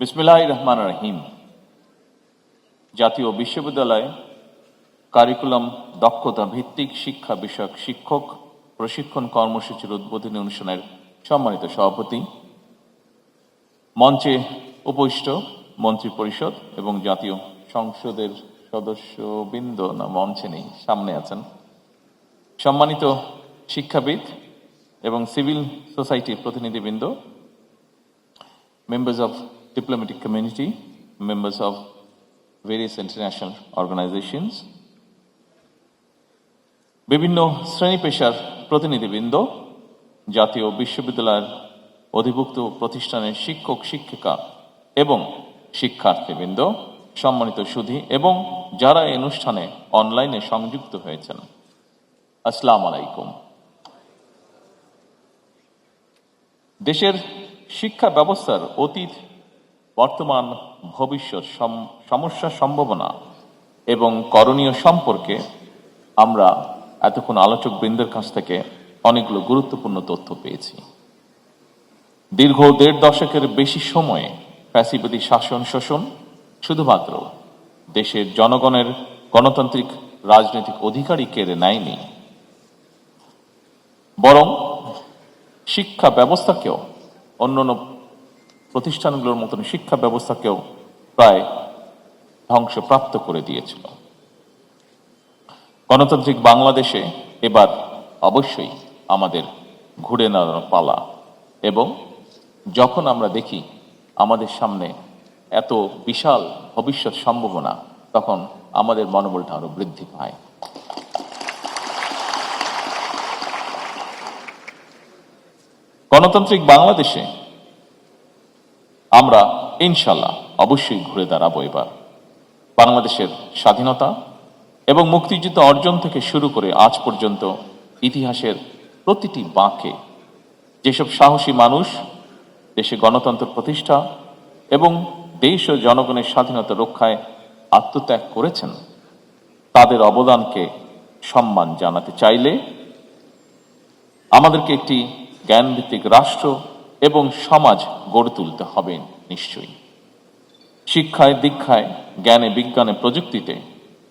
বিসমিল্লাহির রহমানির রহিম। জাতীয় বিশ্ববিদ্যালয় কারিকুলাম দক্ষতা ভিত্তিক শিক্ষা বিষয়ক শিক্ষক প্রশিক্ষণ কর্মসূচির উদ্বোধনী অনুষ্ঠানের সম্মানিত সভাপতি, মঞ্চে উপবিষ্ট মন্ত্রী পরিষদ এবং জাতীয় সংসদের সদস্যবৃন্দ, না মঞ্চে নেই, সামনে আছেন, সম্মানিত শিক্ষাবিদ এবং সিভিল সোসাইটির প্রতিনিধিবৃন্দ, members of diplomatic community, members of various international organizations, বিভিন্ন শ্রেণী পেশার প্রতিনিধিবৃন্দ, জাতীয় বিশ্ববিদ্যালয়ের অধিভুক্ত প্রতিষ্ঠানের শিক্ষক শিক্ষিকা এবং শিক্ষার্থীবৃন্দ, সম্মানিত সুধী এবং যারা এই অনুষ্ঠানে অনলাইনে সংযুক্ত হয়েছেন, আসসালামু আলাইকুম। দেশের শিক্ষা ব্যবস্থার অতীত, বর্তমান, ভবিষ্যৎ সমস্যা, সম্ভাবনা এবং করণীয় সম্পর্কে আমরা এতক্ষণ আলোচক বৃন্দের কাছ থেকে অনেকগুলো গুরুত্বপূর্ণ তথ্য পেয়েছি। দীর্ঘ ১.৫ দশকের বেশি সময়ে ফ্যাসিবাদী শাসন শোষণ শুধুমাত্র দেশের জনগণের গণতান্ত্রিক রাজনৈতিক অধিকারই কেড়ে নেয়নি, বরং শিক্ষা ব্যবস্থাকেও, অন্যান্য প্রতিষ্ঠানগুলোর মতন শিক্ষা ব্যবস্থাকেও প্রায় ধ্বংসপ্রাপ্ত করে দিয়েছিল। গণতান্ত্রিক বাংলাদেশে এবার অবশ্যই আমাদের ঘুরে দাঁড়ানোর পালা, এবং যখন আমরা দেখি আমাদের সামনে এত বিশাল ভবিষ্যৎ সম্ভাবনা, তখন আমাদের মনোবলটা আরো বৃদ্ধি পায়। গণতান্ত্রিক বাংলাদেশে আমরা ইনশাল্লাহ অবশ্যই ঘুরে দাঁড়াবো। এবার বাংলাদেশের স্বাধীনতা এবং মুক্তিযুদ্ধ অর্জন থেকে শুরু করে আজ পর্যন্ত ইতিহাসের প্রতিটি বাঁকে যেসব সাহসী মানুষ দেশে গণতন্ত্র প্রতিষ্ঠা এবং দেশ ও জনগণের স্বাধীনতা রক্ষায় আত্মত্যাগ করেছেন, তাদের অবদানকে সম্মান জানাতে চাইলে আমাদেরকে একটি জ্ঞানভিত্তিক রাষ্ট্র এবং সমাজ গড়ে তুলতে হবে। নিশ্চয়ই শিক্ষায়, দীক্ষায়, জ্ঞানে, বিজ্ঞানে, প্রযুক্তিতে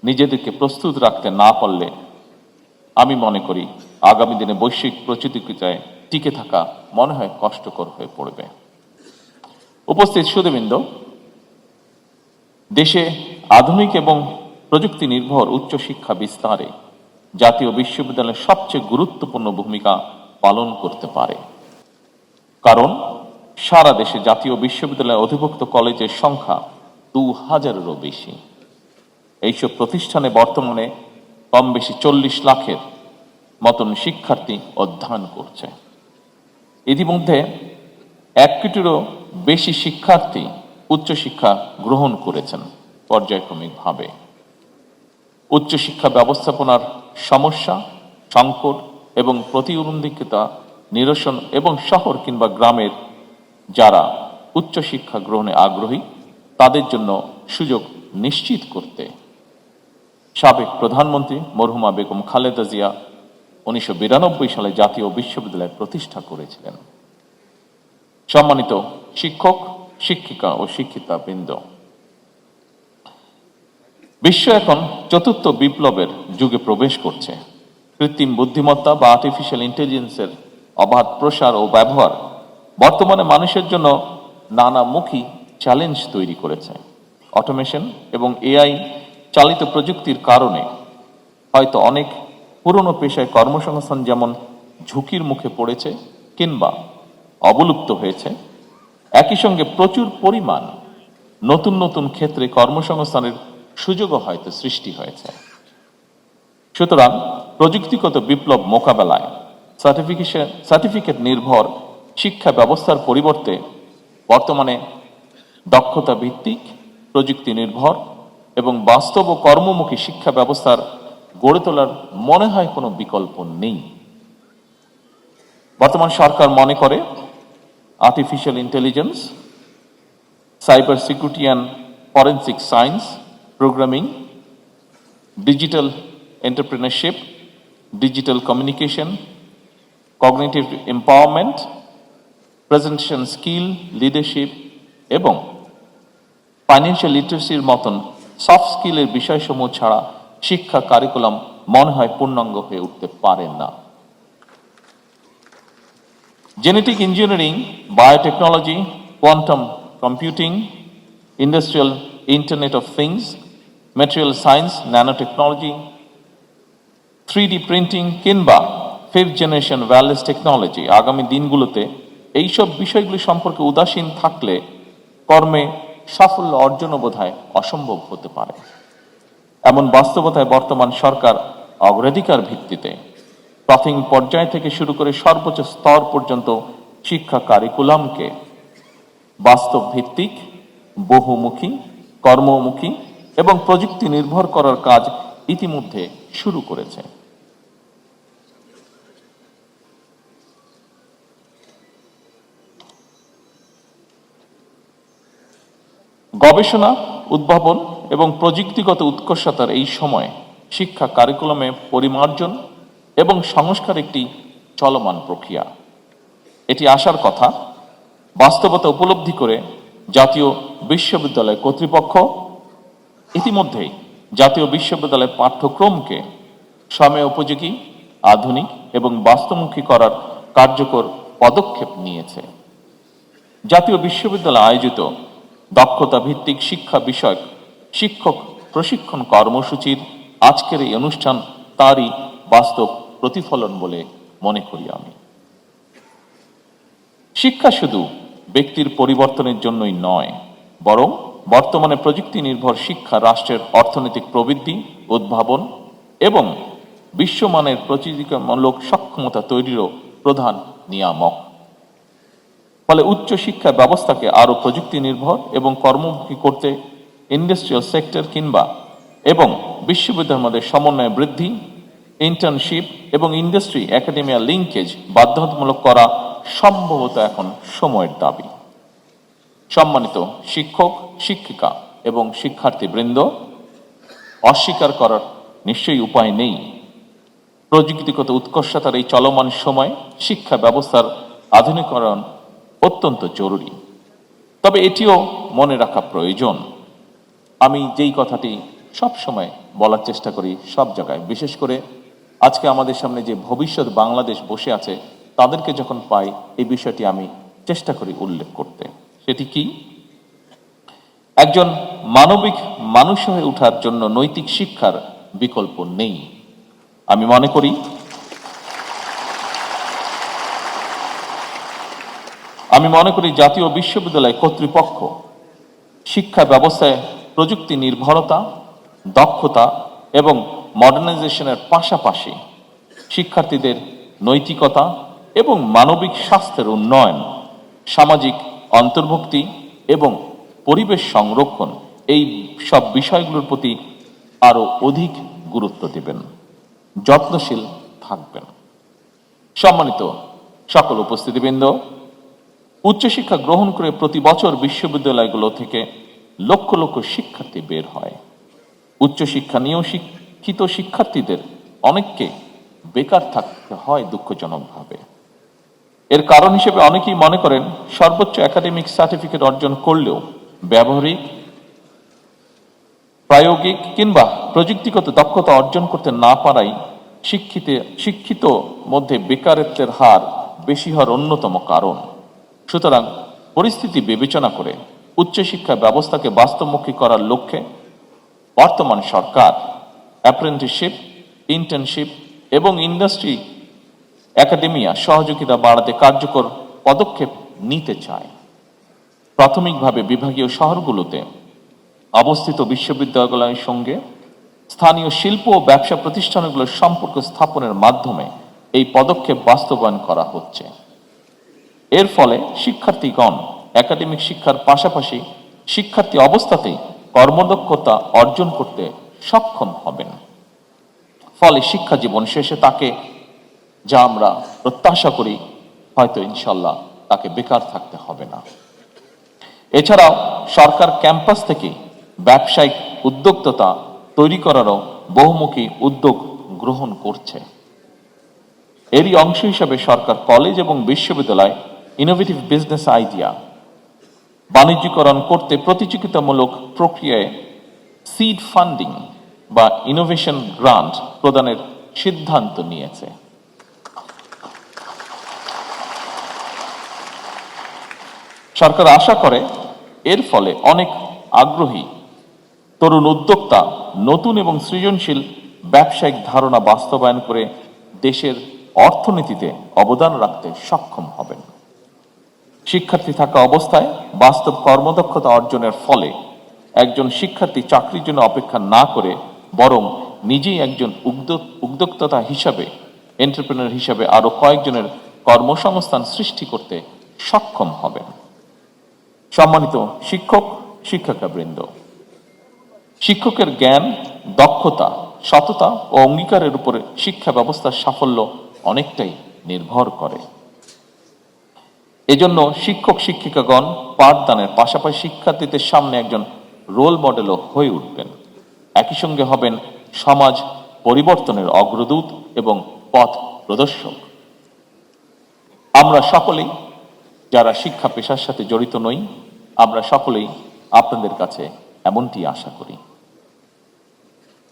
নিজেদেরকে প্রস্তুত রাখতে না পারলে আমি মনে করি আগামী দিনে বৈশ্বিক প্রতিযোগিতায় টিকে থাকা মনে হয় কষ্টকর হয়ে পড়বে। উপস্থিত সুধীবৃন্দ, দেশে আধুনিক এবং প্রযুক্তি নির্ভর উচ্চশিক্ষা বিস্তারে জাতীয় বিশ্ববিদ্যালয় সবচেয়ে গুরুত্বপূর্ণ ভূমিকা পালন করতে পারে, কারণ সারা দেশে জাতীয় বিশ্ববিদ্যালয়ে অধিভুক্ত কলেজের সংখ্যা ২,০০০-এরও বেশি। এইসব প্রতিষ্ঠানে বর্তমানে কম বেশি ৪০ লাখের মতন শিক্ষার্থী অধ্যয়ন করছে। ইতিমধ্যে ১ কোটিরও বেশি শিক্ষার্থী উচ্চশিক্ষা গ্রহণ করেছেন পর্যায়ক্রমিকভাবে। উচ্চশিক্ষা ব্যবস্থাপনার সমস্যা, সংকট এবং প্রতিবন্ধকতা নিরসন এবং শহর কিংবা গ্রামের যারা উচ্চশিক্ষা গ্রহণে আগ্রহী তাদের জন্য সুযোগ নিশ্চিত করতে সাবেক প্রধানমন্ত্রী মরহুমা বেগম খালেদা জিয়া ১৯৯২ সালে জাতীয় বিশ্ববিদ্যালয় প্রতিষ্ঠা করেছিলেন। সম্মানিত শিক্ষক, শিক্ষিকা ও শিক্ষিতা বৃন্দ, বিশ্ব এখন চতুর্থ বিপ্লবের যুগে প্রবেশ করছে। কৃত্রিম বুদ্ধিমত্তা বা আর্টিফিশিয়াল ইন্টেলিজেন্সের অবাধ প্রসার ও ব্যবহার বর্তমানে মানুষের জন্য নানামুখী চ্যালেঞ্জ তৈরি করেছে। অটোমেশন এবং এআই চালিত প্রযুক্তির কারণে হয়তো অনেক পুরনো পেশায় কর্মসংস্থান যেমন ঝুঁকির মুখে পড়েছে কিংবা অবলুপ্ত হয়েছে, একই সঙ্গে প্রচুর পরিমাণ নতুন নতুন ক্ষেত্রে কর্মসংস্থানের সুযোগও হয়তো সৃষ্টি হয়েছে। সুতরাং প্রযুক্তিগত বিপ্লব মোকাবেলায় সার্টিফিকেট নির্ভর শিক্ষা ব্যবস্থার পরিবর্তে বর্তমানে দক্ষতা ভিত্তিক, প্রযুক্তি নির্ভর এবং বাস্তব ও কর্মমুখী শিক্ষা ব্যবস্থার গড়ে তোলার মনে হয় কোনো বিকল্প নেই। বর্তমান সরকার মনে করে artificial intelligence, cyber security and forensic science, programming, digital entrepreneurship, digital communication, cognitive empowerment, presentation skill, leadership এবং ফাইন্যান্সিয়াল লিটারেসির মতন সফট স্কিলের বিষয়সমূহ ছাড়া শিক্ষা কারিকুলাম মনে হয় পূর্ণাঙ্গ হয়ে উঠতে পারে না। Genetic engineering, biotechnology, quantum computing, industrial internet of things, material science, nanotechnology, 3D printing কিংবা 5th জেনারেশন ওয়্যারলেস টেকনোলজি আগামী দিনগুলোতে এইসব বিষয়গুলি সম্পর্কে উদাসীন থাকলে কর্মে সাফল্য অর্জনও বোধহয় অসম্ভব হতে পারে। এমন বাস্তবতায় বর্তমান সরকার অগ্রাধিকার ভিত্তিতে প্রাথমিক পর্যায় থেকে শুরু করে সর্বোচ্চ স্তর পর্যন্ত শিক্ষা কারিকুলামকে বাস্তব ভিত্তিক, বহুমুখী, কর্মমুখী এবং প্রযুক্তি নির্ভর করার কাজ ইতিমধ্যে শুরু করেছে। গবেষণা, উদ্ভাবন এবং প্রযুক্তিগত উৎকর্ষতার এই সময়ে শিক্ষা কারিকুলামে পরিমার্জন এবং সংস্কার একটি চলমান প্রক্রিয়া। এটি আসার কথা বাস্তবতা উপলব্ধি করে জাতীয় বিশ্ববিদ্যালয় কর্তৃপক্ষ ইতিমধ্যেই জাতীয় বিশ্ববিদ্যালয়ের পাঠ্যক্রমকে সময় উপযোগী, আধুনিক এবং বাস্তবমুখী করার কার্যকর পদক্ষেপ নিয়েছে। জাতীয় বিশ্ববিদ্যালয় আয়োজিত দক্ষতা ভিত্তিক শিক্ষা বিষয়ক শিক্ষক প্রশিক্ষণ কর্মসূচির আজকের এই অনুষ্ঠান তারই বাস্তব প্রতিফলন বলে মনে করি আমি। শিক্ষা শুধু ব্যক্তির পরিবর্তনের জন্যই নয়, বরং বর্তমানে প্রযুক্তি নির্ভর শিক্ষা রাষ্ট্রের অর্থনৈতিক প্রবৃদ্ধি, উদ্ভাবন এবং বিশ্বমানের প্রতিযোগিতামূলক সক্ষমতা তৈরিরও প্রধান নিয়ামক। ফলে উচ্চ শিক্ষা ব্যবস্থাকে আরও প্রযুক্তি নির্ভর এবং কর্মমুখী করতে ইন্ডাস্ট্রিয়াল সেক্টর কিংবা এবং বিশ্ববিদ্যালয়ের মধ্যে সমন্বয় বৃদ্ধি, ইন্টার্নশিপ এবং ইন্ডাস্ট্রি একাডেমিয়া লিঙ্কেজ বাধ্যতামূলক করা সম্ভবত এখন সময়ের দাবি। সম্মানিত শিক্ষক, শিক্ষিকা এবং শিক্ষার্থীবৃন্দ, অস্বীকার করার নিশ্চয়ই উপায় নেই প্রযুক্তিগত উৎকর্ষতার এই চলমান সময় শিক্ষা ব্যবস্থার আধুনিকরণ অত্যন্ত জরুরি। তবে এটিও মনে রাখা প্রয়োজন, আমি যেই কথাটি সব সময় বলার চেষ্টা করি সব জায়গায়, বিশেষ করে আজকে আমাদের সামনে যে ভবিষ্যৎ বাংলাদেশ বসে আছে তাদেরকে যখন পাই এই বিষয়টি আমি চেষ্টা করি উল্লেখ করতে। সেটি কি? একজন মানবিক মানুষ হয়ে ওঠার জন্য নৈতিক শিক্ষার বিকল্প নেই। আমি মনে করি জাতীয় বিশ্ববিদ্যালয় কর্তৃপক্ষ শিক্ষা ব্যবস্থায় প্রযুক্তি নির্ভরতা, দক্ষতা এবং মডার্নাইজেশনের পাশাপাশি শিক্ষার্থীদের নৈতিকতা এবং মানবিক স্বাস্থ্যের উন্নয়ন, সামাজিক অন্তর্ভুক্তি এবং পরিবেশ সংরক্ষণ এই সব বিষয়গুলোর প্রতি আরো অধিক গুরুত্ব দেবেন, যত্নশীল থাকবেন। সম্মানিত সকল উপস্থিতিবৃন্দ, উচ্চশিক্ষা গ্রহণ করে প্রতি বছর বিশ্ববিদ্যালয়গুলো থেকে লক্ষ লক্ষ শিক্ষার্থী বের হয়। উচ্চশিক্ষা নিয়েও শিক্ষিত শিক্ষার্থীদের অনেককে বেকার থাকতে হয় দুঃখজনকভাবে। এর কারণ হিসেবে অনেকেই মনে করেন সর্বোচ্চ একাডেমিক সার্টিফিকেট অর্জন করলেও ব্যবহারিক, প্রায়োগিক কিংবা প্রযুক্তিগত দক্ষতা অর্জন করতে না পারাই শিক্ষিত মধ্যে বেকারত্বের হার বেশি হওয়ার অন্যতম কারণ। সুতরাং পরিস্থিতি বিবেচনা করে উচ্চশিক্ষা ব্যবস্থাকে বাস্তবমুখী করার লক্ষ্যে বর্তমান সরকার অ্যাপ্রেন্টিসশিপ, ইন্টার্নশিপ এবং ইন্ডাস্ট্রি একাডেমিয়া সহযোগিতা বাড়াতে কার্যকর পদক্ষেপ নিতে চায়। প্রাথমিকভাবে বিভাগীয় শহরগুলোতে অবস্থিত বিশ্ববিদ্যালয়ের সঙ্গে স্থানীয় শিল্প ও ব্যবসা প্রতিষ্ঠানগুলোর সম্পর্ক স্থাপনের মাধ্যমে এই পদক্ষেপ বাস্তবায়ন করা হচ্ছে। এর ফলে শিক্ষার্থীগণ একাডেমিক শিক্ষার পাশাপাশি শিক্ষার্থী অবস্থাতেই কর্মদক্ষতা অর্জন করতে সক্ষম হবেন। ফলে শিক্ষা জীবন শেষে তাকে, যা আমরা প্রত্যাশা করি, হয়তো ইনশাল্লাহ তাকে বেকার থাকতে হবে না। এছাড়াও সরকার ক্যাম্পাস থেকে ব্যবসায়িক উদ্যোক্তা তৈরি করারও বহুমুখী উদ্যোগ গ্রহণ করছে। এরই অংশ হিসাবে সরকার কলেজ এবং বিশ্ববিদ্যালয় ইনোভেটিভ বিজনেস আইডিয়া বাণিজ্যিকরণ করতে প্রতিযোগিতামূলক প্রক্রিয়ায় সিড ফান্ডিং বা ইনোভেশন গ্রান্ট প্রদানের সিদ্ধান্ত নিয়েছে। সরকার আশা করে এর ফলে অনেক আগ্রহী তরুণ উদ্যোক্তা নতুন এবং সৃজনশীল ব্যবসায়িক ধারণা বাস্তবায়ন করে দেশের অর্থনীতিতে অবদান রাখতে সক্ষম হবেন। শিক্ষার্থী থাকা অবস্থায় বাস্তব কর্মদক্ষতা অর্জনের ফলে একজন শিক্ষার্থী চাকরির জন্য অপেক্ষা না করে বরং নিজেই একজন উদ্যোক্তা হিসাবে, এন্টারপ্রেনার হিসাবে আরো কয়েকজনের কর্মসংস্থান সৃষ্টি করতে সক্ষম হবেন। সম্মানিত শিক্ষক শিক্ষিকাবৃন্দ, শিক্ষকের জ্ঞান, দক্ষতা, সততা ও অঙ্গীকারের উপরে শিক্ষা ব্যবস্থার সাফল্য অনেকটাই নির্ভর করে। এজন্য শিক্ষক শিক্ষিকাগণ পাঠদানের পাশাপাশি শিক্ষার্থীদের সামনে একজন রোল মডেলও হয়ে উঠবেন। একই সঙ্গে হবেন সমাজ পরিবর্তনের অগ্রদূত এবং পথ প্রদর্শক। আমরা সকলেই যারা শিক্ষা পেশার সাথে জড়িত নই, আমরা সকলেই আপনাদের কাছে এমনটি আশা করি।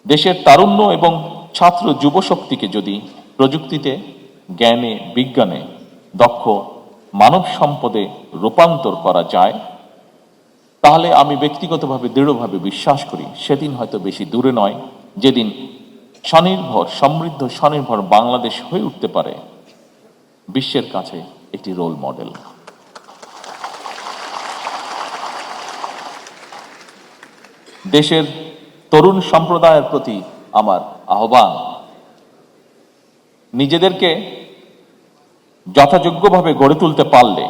দেশের তারুণ্য এবং ছাত্র যুবশক্তিকে যদি প্রযুক্তিতে, জ্ঞানে, বিজ্ঞানে দক্ষ মানব সম্পদে রূপান্তর করা যায়, তাহলে আমি ব্যক্তিগতভাবে দৃঢ়ভাবে বিশ্বাস করি সেদিন হয়তো বেশি দূরে নয় যেদিন স্বনির্ভর, সমৃদ্ধ, স্বনির্ভর বাংলাদেশ হয়ে উঠতে পারে বিশ্বের কাছে একটি রোল মডেল। দেশের তরুণ সম্প্রদায়ের প্রতি আমার আহ্বান, নিজেদেরকে যথাযোগ্যভাবে গড়ে তুলতে পারলে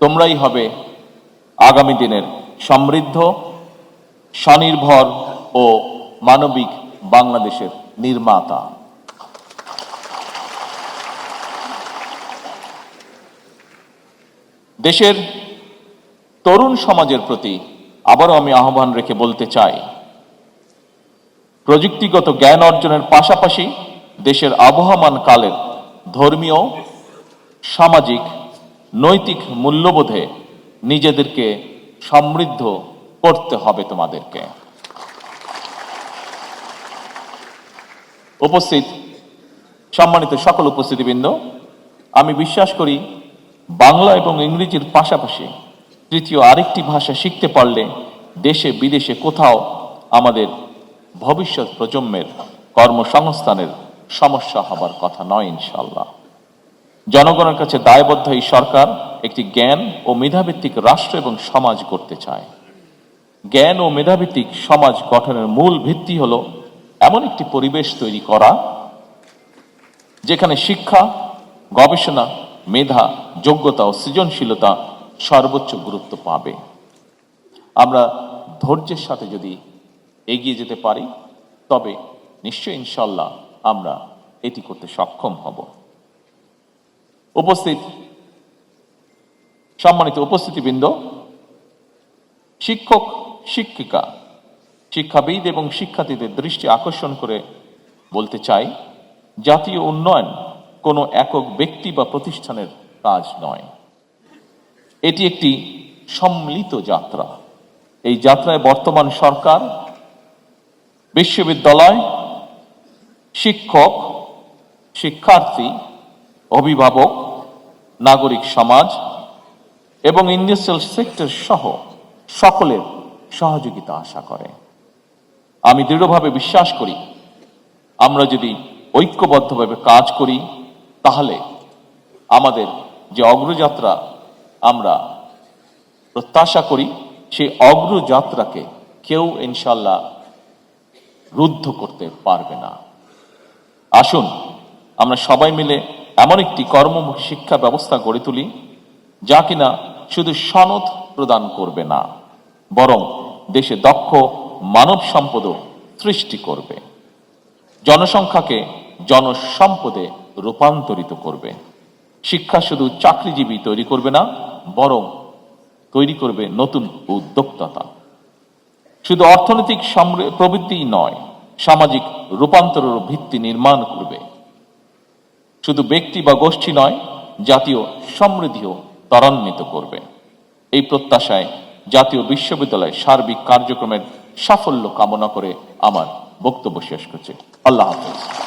তোমরাই হবে আগামী দিনের সমৃদ্ধ, স্বনির্ভর ও মানবিক বাংলাদেশের নির্মাতা। দেশের তরুণ সমাজের প্রতি আবারও আমি আহ্বান রেখে বলতে চাই, প্রযুক্তিগত জ্ঞান অর্জনের পাশাপাশি দেশের আবহমান কালের ধর্মীয়, সামাজিক, নৈতিক মূল্যবোধে নিজেদেরকে সমৃদ্ধ করতে হবে তোমাদেরকে। উপস্থিত সম্মানিত সকল উপস্থিতিবৃন্দ, আমি বিশ্বাস করি বাংলা এবং ইংরেজির পাশাপাশি তৃতীয় আরেকটি ভাষা শিখতে পারলে দেশে বিদেশে কোথাও আমাদের ভবিষ্যৎ প্রজন্মের কর্মসংস্থানের সমস্যা হবার কথা নয় ইনশাআল্লাহ। জনগণের কাছে দায়বদ্ধ এই সরকার একটি জ্ঞান ও মেধাভিত্তিক রাষ্ট্র এবং সমাজ করতে চায়। জ্ঞান ও মেধাভিত্তিক সমাজ গঠনের মূল ভিত্তি হলো এমন একটি পরিবেশ তৈরি করা যেখানে শিক্ষা, গবেষণা, মেধা, যোগ্যতা ও সৃজনশীলতা সর্বোচ্চ গুরুত্ব পাবে। আমরা ধৈর্যের সাথে যদি এগিয়ে যেতে পারি তবে নিশ্চয়ই ইনশাআল্লাহ আমরা এটি করতে সক্ষম হব। উপস্থিত সম্মানিত উপস্থিতিবৃন্দ, শিক্ষক, শিক্ষিকা, শিক্ষাবিদ এবং শিক্ষার্থীদের দৃষ্টি আকর্ষণ করে বলতে চাই, জাতীয় উন্নয়ন কোনো একক ব্যক্তি বা প্রতিষ্ঠানের কাজ নয়, এটি একটি সম্মিলিত যাত্রা। এই যাত্রায় বর্তমান সরকার, বিশ্ববিদ্যালয়, শিক্ষক, শিক্ষার্থী, অভিভাবক, নাগরিক সমাজ এবং ইন্ডাস্ট্রিয়াল সেক্টর সহ সকলের সহযোগিতা আশা করে। আমি দৃঢ়ভাবে বিশ্বাস করি আমরা যদি ঐক্যবদ্ধভাবে কাজ করি তাহলে আমাদের যে অগ্রযাত্রা আমরা প্রত্যাশা করি সেই অগ্রযাত্রাকে কেউ ইনশাআল্লাহ রুদ্ধ করতে পারবে না। আসুন আমরা সবাই মিলে এমন একটি কর্মমুখী শিক্ষা ব্যবস্থা গড়ে তুলি যা কিনা শুধু সনদ প্রদান করবে না, বরং দেশে দক্ষ মানব সম্পদও সৃষ্টি করবে, জনসংখ্যাকে জনসম্পদে রূপান্তরিত করবে। শিক্ষা শুধু চাকরিজীবী তৈরি করবে না, বরং তৈরি করবে নতুন উদ্যোক্তা। শুধু অর্থনৈতিক প্রবৃত্তিই নয়, সামাজিক রূপান্তরের ভিত্তি নির্মাণ করবে। শুধু ব্যক্তি বা গোষ্ঠী নয়, জাতীয় সমৃদ্ধিও ত্বরান্বিত করবে। এই প্রত্যাশায় জাতীয় বিশ্ববিদ্যালয়ের সার্বিক কার্যক্রমের সাফল্য কামনা করে আমার বক্তব্য শেষ করছি। আল্লাহ হাফেজ।